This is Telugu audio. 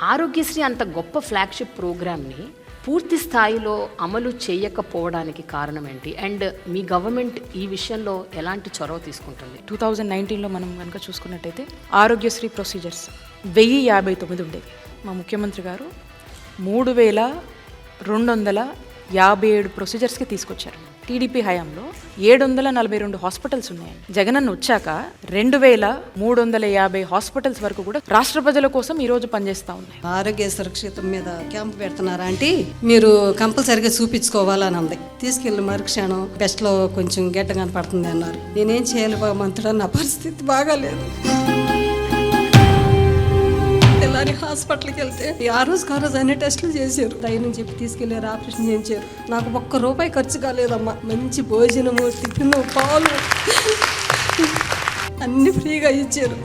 ఆరోగ్యశ్రీ అంత గొప్ప ఫ్లాగ్షిప్ ప్రోగ్రామ్ని పూర్తి స్థాయిలో అమలు చేయకపోవడానికి కారణం ఏంటి? అండ్ మీ గవర్నమెంట్ ఈ విషయంలో ఎలాంటి చొరవ తీసుకుంటుంది? 2019లో మనం కనుక చూసుకున్నట్టయితే ఆరోగ్యశ్రీ ప్రొసీజర్స్ 1059 ఉండేది. మా ముఖ్యమంత్రి గారు 3257 ప్రొసీజర్స్కి తీసుకొచ్చారు. టీడీపీ హయాంలో 742 హాస్పిటల్స్ ఉన్నాయి. జగనన్న వచ్చాక 2350 హాస్పిటల్స్ వరకు కూడా రాష్ట్ర ప్రజల కోసం ఈరోజు పనిచేస్తూ ఉన్నాయి. ఆరోగ్య సురక్షితం మీద క్యాంప్ పెడుతున్నారా అంటే మీరు కంపల్సరిగా చూపించుకోవాలని ఉంది. తీసుకెళ్ళి మరుక్షణం బెస్ట్లో కొంచెం గెట్ట కనపడుతుంది అన్నారు. నేనేం చేయాలి భగవంతుడా, నా పరిస్థితి బాగాలేదు. తెల్లారి హాస్పిటల్కి వెళ్తే ఆ రోజు అన్ని టెస్టులు చేశారు. ధైర్యం చెప్పి తీసుకెళ్లారు, ఆపరేషన్ చేయించారు. నాకు ₹1 ఖర్చు కాలేదమ్మా. మంచి భోజనము, టిఫిన్, పాలు అన్ని ఫ్రీగా ఇచ్చారు.